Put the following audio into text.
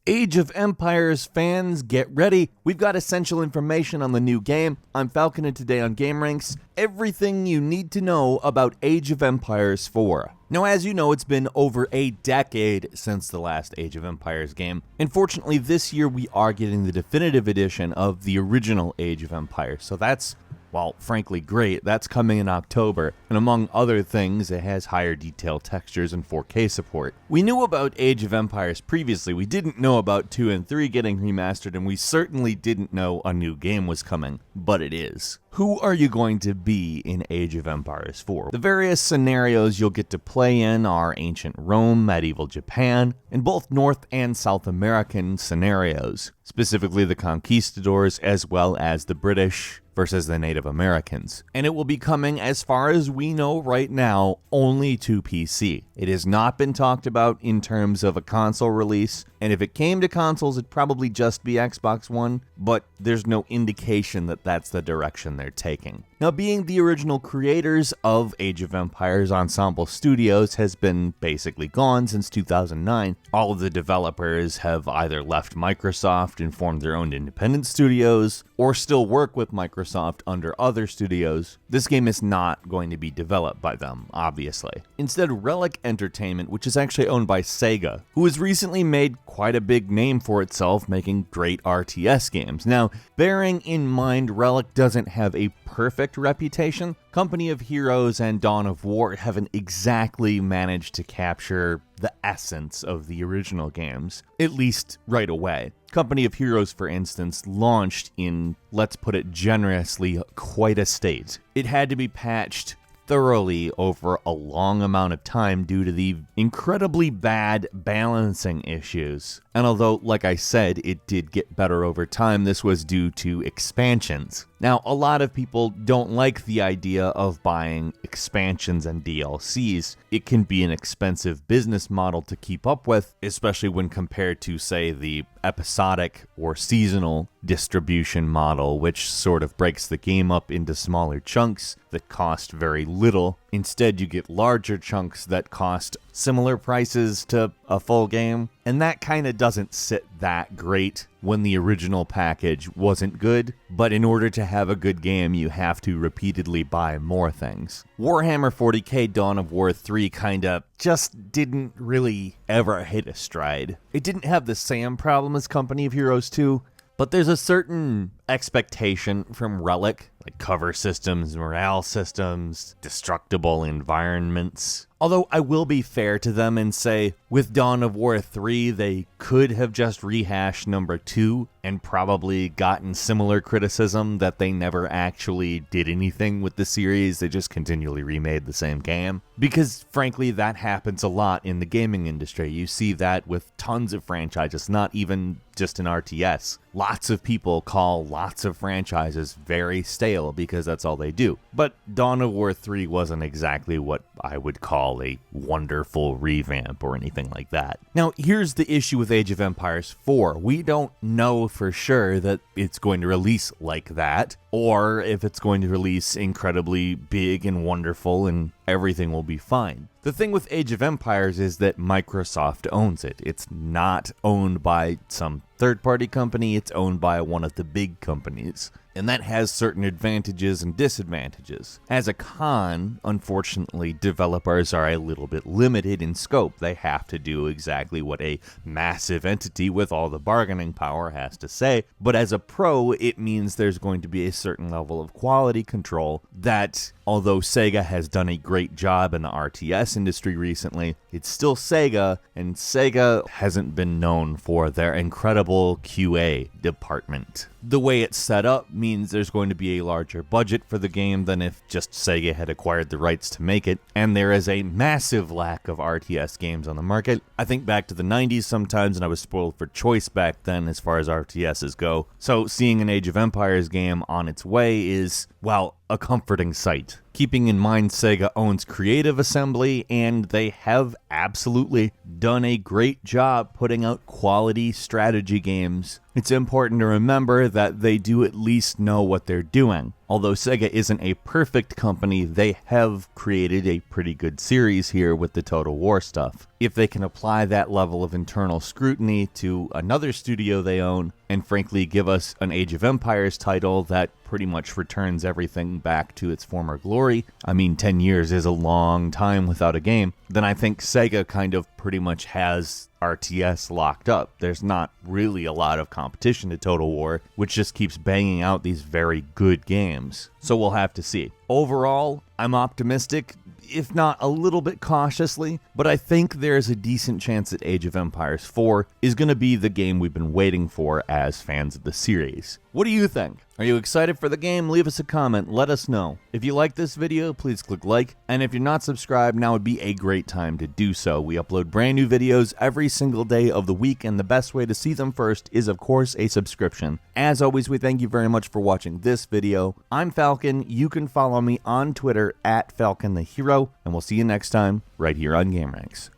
Age of Empires fans, get ready. We've got essential information on the new game. I'm Falcon, and today on gameranx, everything you need to know about Age of Empires 4. Now, as you know, it's been over a decade since the last Age of Empires game. Unfortunately, this year we are getting the definitive edition of the original Age of Empires, so that's, well, frankly great. That's coming in October, and among other things, it has higher detail textures and 4K support. We knew about Age of Empires previously. We didn't know about 2 and 3 getting remastered, and we certainly didn't know a new game was coming, but it is. Who are you going to be in Age of Empires 4? The various scenarios you'll get to play in are ancient Rome, medieval Japan, and both North and South American scenarios, specifically the conquistadors as well as the British versus the Native Americans. And it will be coming, as far as we know right now, only to PC. It has not been talked about in terms of a console release, and if it came to consoles, it'd probably just be Xbox One, but there's no indication that that's the direction they're taking. Now, being the original creators of Age of Empires, Ensemble Studios has been basically gone since 2009. All of the developers have either left Microsoft and formed their own independent studios, or still work with Microsoft under other studios. This game is not going to be developed by them, obviously. Instead, Relic Entertainment, which is actually owned by Sega, who has recently made quite a big name for itself making great RTS games. Now, bearing in mind Relic doesn't have a perfect reputation, Company of Heroes and Dawn of War haven't exactly managed to capture the essence of the original games, at least right away. Company of Heroes, for instance, launched in, let's put it generously, quite a state. It had to be patched thoroughly over a long amount of time due to the incredibly bad balancing issues. And although, like I said, it did get better over time, this was due to expansions. Now, a lot of people don't like the idea of buying expansions and DLCs. It can be an expensive business model to keep up with, especially when compared to, say, the episodic or seasonal distribution model, which sort of breaks the game up into smaller chunks that cost very little. Instead, you get larger chunks that cost similar prices to a full game, and that kind of doesn't sit that great when the original package wasn't good, but in order to have a good game, you have to repeatedly buy more things. Warhammer 40k Dawn of War 3 kinda just didn't really ever hit a stride. It didn't have the same problem as Company of Heroes 2, but there's a certain expectation from Relic, like cover systems, morale systems, destructible environments. Although I will be fair to them and say, with Dawn of War 3, they could have just rehashed number 2 and probably gotten similar criticism that they never actually did anything with the series, they just continually remade the same game. Because frankly, that happens a lot in the gaming industry. You see that with tons of franchises, not even just in RTS. Lots of people call lots of franchises very stale because that's all they do. But Dawn of War 3 wasn't exactly what I would call a wonderful revamp or anything like that. Now, here's the issue with Age of Empires 4. We don't know for sure that it's going to release like that, or if it's going to release incredibly big and wonderful and everything will be fine. The thing with Age of Empires is that Microsoft owns it. It's not owned by some third-party company, it's owned by one of the big companies. And that has certain advantages and disadvantages. As a con, unfortunately, developers are a little bit limited in scope. They have to do exactly what a massive entity with all the bargaining power has to say. But as a pro, it means there's going to be a certain level of quality control that, although Sega has done a great job in the RTS industry recently, it's still Sega, and Sega hasn't been known for their incredible QA department. The way it's set up means there's going to be a larger budget for the game than if just Sega had acquired the rights to make it, and there is a massive lack of RTS games on the market. I think back to the 90s sometimes, and I was spoiled for choice back then as far as RTSs go, so seeing an Age of Empires game on its way is, well, a comforting sight. Keeping in mind Sega owns Creative Assembly, and they have absolutely done a great job putting out quality strategy games, it's important to remember that they do at least know what they're doing. Although Sega isn't a perfect company, they have created a pretty good series here with the Total War stuff. If they can apply that level of internal scrutiny to another studio they own, and frankly give us an Age of Empires title that pretty much returns everything back to its former glory, I mean 10 years is a long time without a game, then I think Sega kind of pretty much has RTS locked up. There's not really a lot of competition to Total War, which just keeps banging out these very good games. So we'll have to see. Overall, I'm optimistic, if not a little bit cautiously, but I think there's a decent chance that Age of Empires 4 is going to be the game we've been waiting for as fans of the series. What do you think? Are you excited for the game? Leave us a comment, let us know. If you like this video, please click like, and if you're not subscribed, now would be a great time to do so. We upload brand new videos every single day of the week, and the best way to see them first is, of course, a subscription. As always, we thank you very much for watching this video. I'm Falcon. You can follow me on Twitter @FalconTheHero, and we'll see you next time right here on gameranx.